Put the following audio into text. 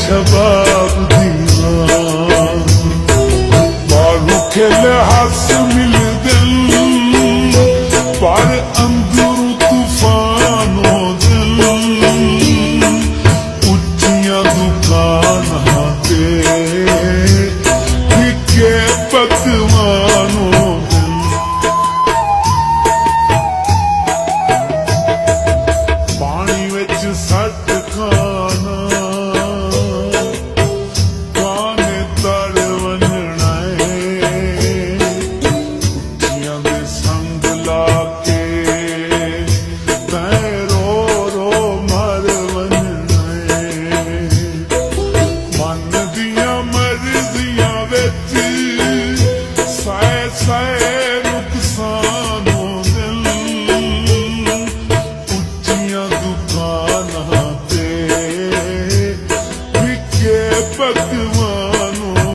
शबाब दिया बारू खेले हस मिल दिल पर अंदर तूफानो दिल उच्चियां दुकानां ते फिके पकवानों पानी विच सट खां